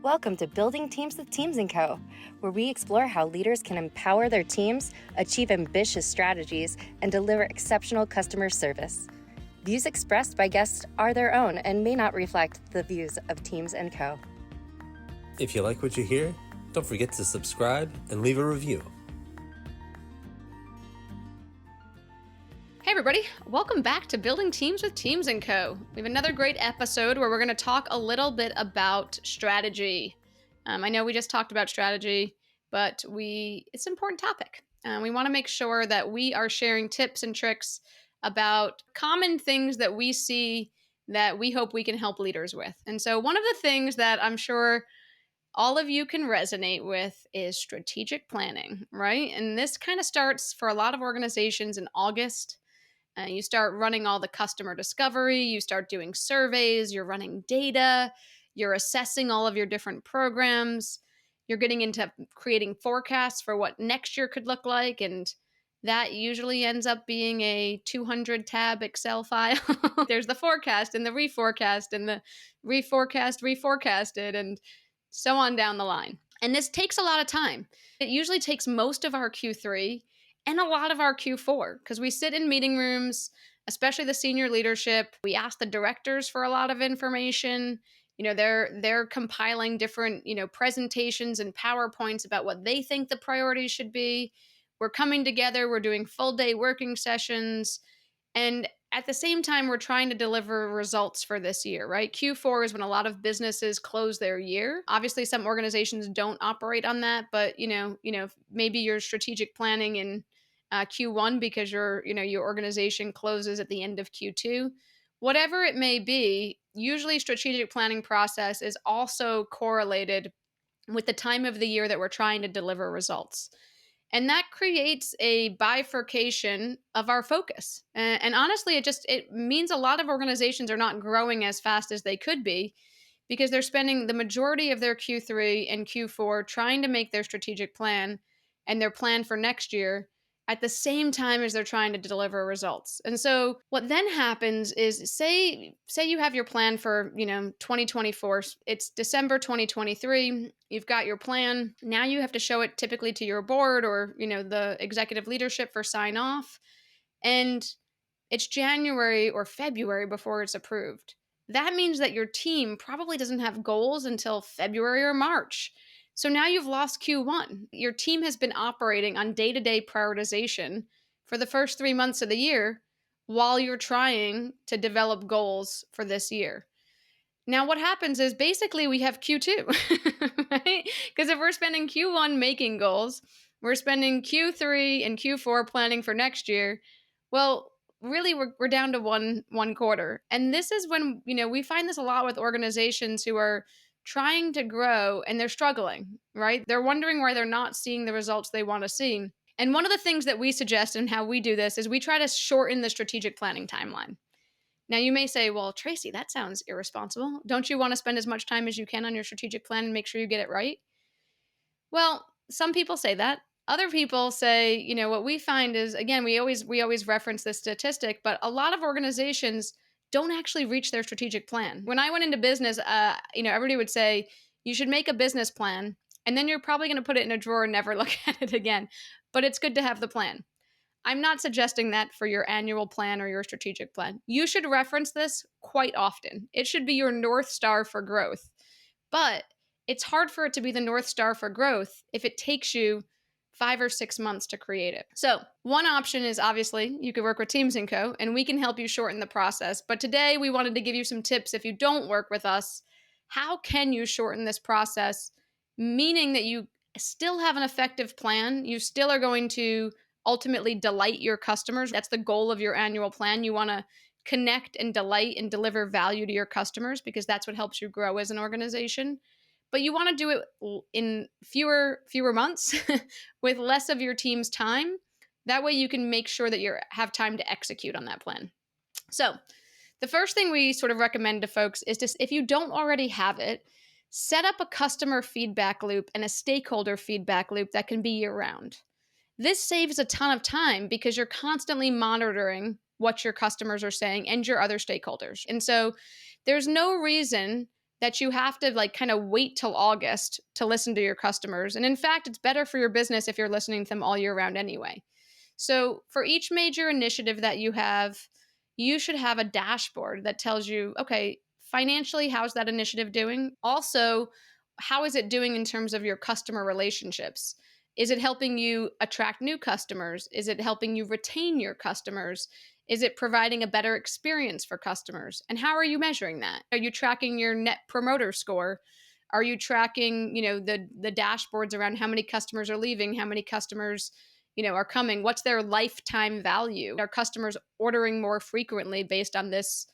Welcome to Building Teams with Teams & Co., where we explore how leaders can empower their teams, achieve ambitious strategies, and deliver exceptional customer service. Views expressed by guests are their own and may not reflect the views of Teams & Co. If you like what you hear, don't forget to subscribe and leave a review. Hey everybody, welcome back to Building Teams with Teams & Co. We have another great episode where we're going to talk a little bit about strategy. I know we just talked about strategy, but it's an important topic. We want to make sure that we are sharing tips and tricks about common things that we see that we hope we can help leaders with. And so one of the things that I'm sure all of you can resonate with is strategic planning, right? And this kind of starts for a lot of organizations in August. You start running all the customer discovery, you start doing surveys, you're running data, you're assessing all of your different programs, you're getting into creating forecasts for what next year could look like, and that usually ends up being a 200-tab Excel file. There's the forecast and the reforecast and the reforecasted, and so on down the line. And this takes a lot of time. It usually takes most of our Q3 and a lot of our Q4, because we sit in meeting rooms, especially the senior leadership. We ask the directors for a lot of information. They're compiling different, presentations and PowerPoints about what they think the priorities should be. We're coming together, we're doing full day working sessions, and at the same time, we're trying to deliver results for this year, right? Q4 is when a lot of businesses close their year. Obviously, some organizations don't operate on that, but maybe you're strategic planning in Q1 because your organization closes at the end of Q2. Whatever it may be, usually strategic planning process is also correlated with the time of the year that we're trying to deliver results. And that creates a bifurcation of our focus. And honestly, it means a lot of organizations are not growing as fast as they could be because they're spending the majority of their Q3 and Q4 trying to make their strategic plan and their plan for next year at the same time as they're trying to deliver results. And so what then happens is say you have your plan for, 2024, it's December 2023, you've got your plan. Now you have to show it typically to your board or, the executive leadership for sign off. And it's January or February before it's approved. That means that your team probably doesn't have goals until February or March. So now you've lost Q1. Your team has been operating on day-to-day prioritization for the first 3 months of the year while you're trying to develop goals for this year. Now what happens is basically we have Q2, right? Because if we're spending Q1 making goals, we're spending Q3 and Q4 planning for next year. Well, really we're down to one quarter. And this is when, we find this a lot with organizations who are trying to grow and they're struggling, right? They're wondering why they're not seeing the results they want to see. And one of the things that we suggest and how we do this is we try to shorten the strategic planning timeline. Now you may say, well, Tracy, that sounds irresponsible. Don't you want to spend as much time as you can on your strategic plan and make sure you get it right? Well, some people say that. Other people say, what we find is, again, we always reference this statistic, but a lot of organizations don't actually reach their strategic plan. When I went into business, everybody would say, you should make a business plan, and then you're probably going to put it in a drawer and never look at it again. But it's good to have the plan. I'm not suggesting that for your annual plan or your strategic plan. You should reference this quite often. It should be your North Star for growth. But it's hard for it to be the North Star for growth if it takes you 5 or 6 months to create it. So one option is obviously you could work with Teams & Co. and we can help you shorten the process. But today we wanted to give you some tips if you don't work with us. How can you shorten this process? Meaning that you still have an effective plan. You still are going to ultimately delight your customers. That's the goal of your annual plan. You want to connect and delight and deliver value to your customers because that's what helps you grow as an organization. But you want to do it in fewer months with less of your team's time. That way you can make sure that you have time to execute on that plan. So the first thing we sort of recommend to folks is just, if you don't already have it, set up a customer feedback loop and a stakeholder feedback loop that can be year-round. This saves a ton of time because you're constantly monitoring what your customers are saying and your other stakeholders. And so there's no reason that you have to like kind of wait till August to listen to your customers. And in fact, it's better for your business if you're listening to them all year round anyway. So for each major initiative that you have, you should have a dashboard that tells you, okay, financially, how's that initiative doing? Also, how is it doing in terms of your customer relationships? Is it helping you attract new customers? Is it helping you retain your customers? Is it providing a better experience for customers? And how are you measuring that? Are you tracking your net promoter score? Are you tracking, the dashboards around how many customers are leaving, how many customers, are coming? What's their lifetime value? Are customers ordering more frequently based on this,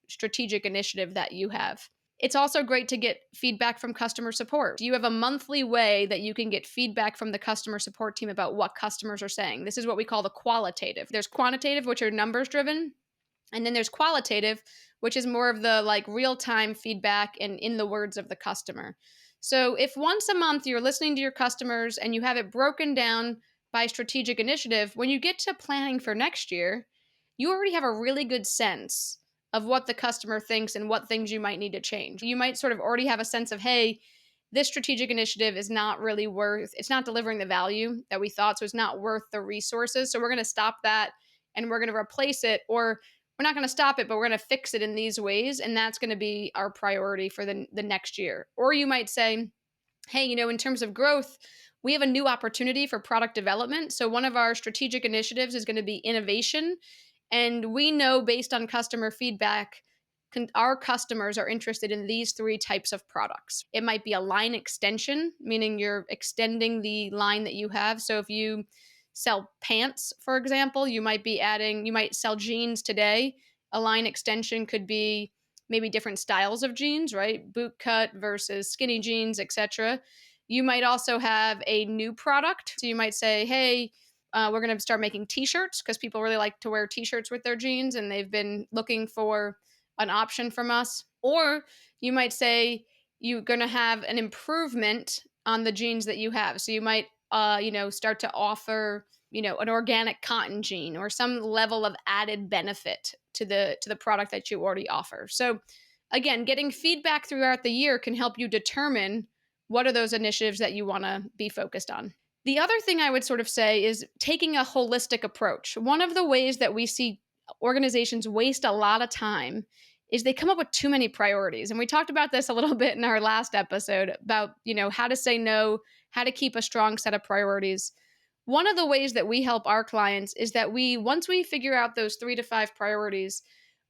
strategic initiative that you have? It's also great to get feedback from customer support. You have a monthly way that you can get feedback from the customer support team about what customers are saying. This is what we call the qualitative. There's quantitative, which are numbers driven, and then there's qualitative, which is more of the like real-time feedback and in the words of the customer. So if once a month you're listening to your customers and you have it broken down by strategic initiative, when you get to planning for next year, you already have a really good sense of what the customer thinks and what things you might need to change. You might sort of already have a sense of, hey, this strategic initiative is not really it's not delivering the value that we thought, so it's not worth the resources. So we're going to stop that and we're going to replace it, or we're not going to stop it, but we're going to fix it in these ways. And that's going to be our priority for the next year. Or you might say, hey, in terms of growth, we have a new opportunity for product development. So one of our strategic initiatives is going to be innovation. And we know based on customer feedback, our customers are interested in these three types of products. It might be a line extension, meaning you're extending the line that you have. So if you sell pants, for example, you might sell jeans today. A line extension could be maybe different styles of jeans, right? Boot cut versus skinny jeans, etc. You might also have a new product. So you might say, hey, we're going to start making t-shirts because people really like to wear t-shirts with their jeans and they've been looking for an option from us. Or you might say you're going to have an improvement on the jeans that you have. So you might, start to offer, an organic cotton jean or some level of added benefit to the product that you already offer. So again, getting feedback throughout the year can help you determine what are those initiatives that you want to be focused on. The other thing I would sort of say is taking a holistic approach. One of the ways that we see organizations waste a lot of time is they come up with too many priorities. And we talked about this a little bit in our last episode about, how to say no, how to keep a strong set of priorities. One of the ways that we help our clients is that once we figure out those 3 to 5 priorities,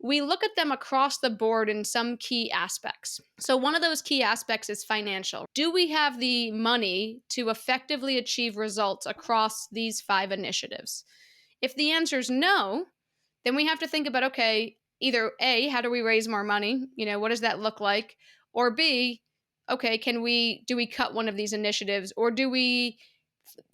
we look at them across the board in some key aspects. So one of those key aspects is financial. Do we have the money to effectively achieve results across these 5 initiatives? If the answer is no, then we have to think about, okay, either A, how do we raise more money? What does that look like? Or B, okay, do we cut one of these initiatives, or do we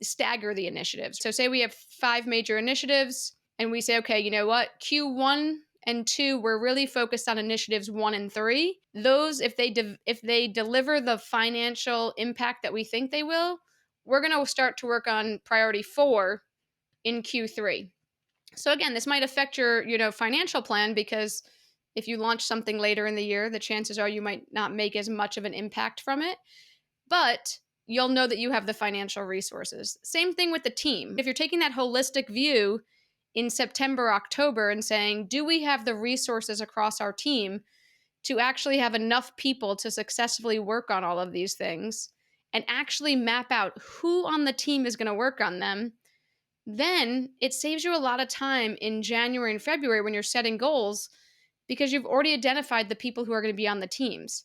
stagger the initiatives? So say we have 5 major initiatives and we say, okay, you know what? Q1 and 2, we're really focused on initiatives 1 and 3. Those, if they deliver the financial impact that we think they will, we're going to start to work on priority 4 in Q3. So again, this might affect your, financial plan, because if you launch something later in the year, the chances are you might not make as much of an impact from it, but you'll know that you have the financial resources. Same thing with the team. If you're taking that holistic view in September, October, and saying, do we have the resources across our team to actually have enough people to successfully work on all of these things and actually map out who on the team is going to work on them, then it saves you a lot of time in January and February when you're setting goals, because you've already identified the people who are going to be on the teams.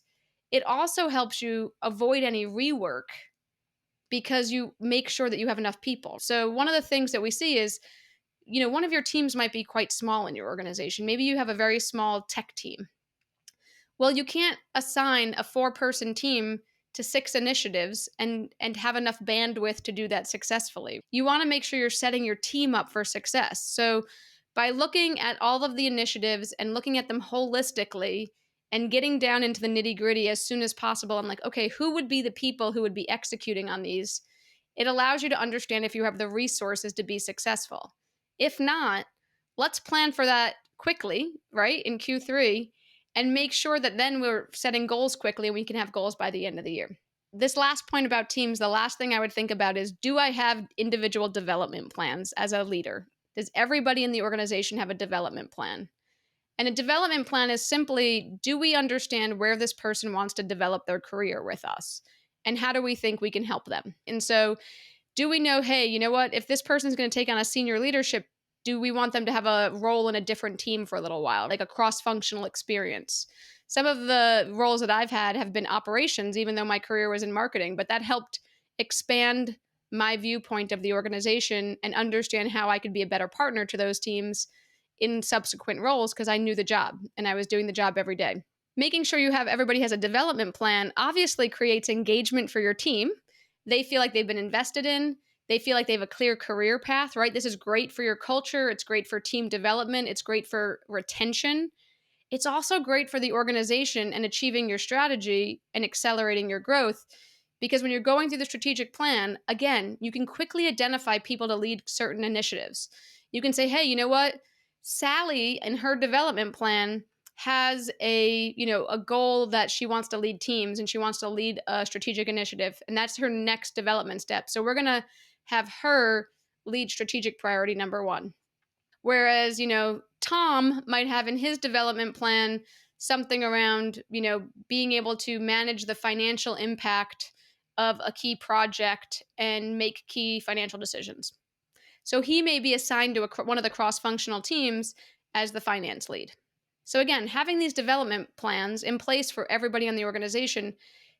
It also helps you avoid any rework because you make sure that you have enough people. So one of the things that we see is, one of your teams might be quite small in your organization. Maybe you have a very small tech team. Well, you can't assign a 4-person team to 6 initiatives and have enough bandwidth to do that successfully. You want to make sure you're setting your team up for success. So by looking at all of the initiatives and looking at them holistically and getting down into the nitty-gritty as soon as possible, I'm like, okay, who would be the people who would be executing on these? It allows you to understand if you have the resources to be successful. If not, let's plan for that quickly, right, in Q3, and make sure that then we're setting goals quickly and we can have goals by the end of the year. This last point about teams, the last thing I would think about is, do I have individual development plans as a leader? Does everybody in the organization have a development plan? And a development plan is simply, do we understand where this person wants to develop their career with us? And how do we think we can help them? And so, do we know, hey, you know what, if this person's going to take on a senior leadership, do we want them to have a role in a different team for a little while, like a cross-functional experience? Some of the roles that I've had have been operations, even though my career was in marketing, but that helped expand my viewpoint of the organization and understand how I could be a better partner to those teams in subsequent roles because I knew the job and I was doing the job every day. Making sure everybody has a development plan obviously creates engagement for your team. They feel like they've been invested in. They feel like they have a clear career path, right? This is great for your culture. It's great for team development. It's great for retention. It's also great for the organization and achieving your strategy and accelerating your growth. Because when you're going through the strategic plan, again, you can quickly identify people to lead certain initiatives. You can say, hey, you know what? Sally in her development plan has a goal that she wants to lead teams and she wants to lead a strategic initiative, and that's her next development step. So we're going to have her lead strategic priority number 1. Whereas, Tom might have in his development plan something around, being able to manage the financial impact of a key project and make key financial decisions. So he may be assigned to one of the cross-functional teams as the finance lead. So again, having these development plans in place for everybody in the organization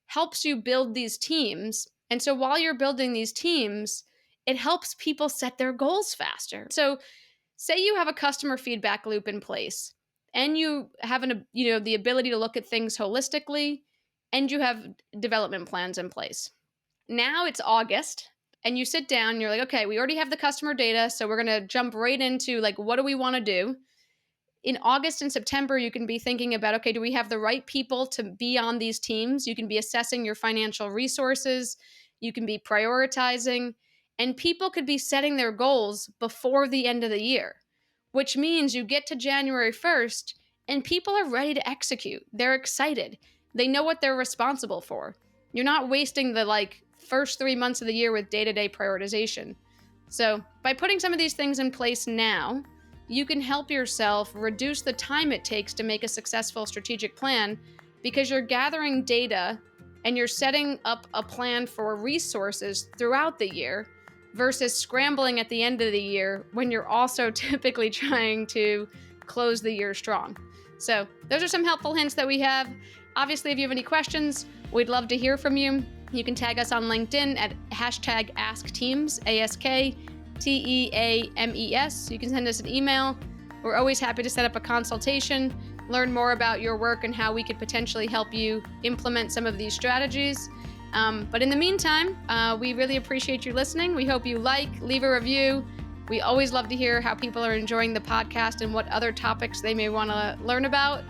helps you build these teams. And so while you're building these teams, it helps people set their goals faster. So say you have a customer feedback loop in place and you have the ability to look at things holistically and you have development plans in place. Now it's August. And you sit down and you're like, okay, we already have the customer data, so we're going to jump right into what do we want to do? In August and September, you can be thinking about, okay, do we have the right people to be on these teams? You can be assessing your financial resources. You can be prioritizing. And people could be setting their goals before the end of the year, which means you get to January 1st and people are ready to execute. They're excited. They know what they're responsible for. You're not wasting the first 3 months of the year with day-to-day prioritization. So by putting some of these things in place now, you can help yourself reduce the time it takes to make a successful strategic plan because you're gathering data and you're setting up a plan for resources throughout the year versus scrambling at the end of the year when you're also typically trying to close the year strong. So those are some helpful hints that we have. Obviously, if you have any questions, we'd love to hear from you. You can tag us on LinkedIn at #AskTeams, AskTeames. You can send us an email. We're always happy to set up a consultation, learn more about your work and how we could potentially help you implement some of these strategies. But in the meantime, we really appreciate you listening. We hope you leave a review. We always love to hear how people are enjoying the podcast and what other topics they may want to learn about.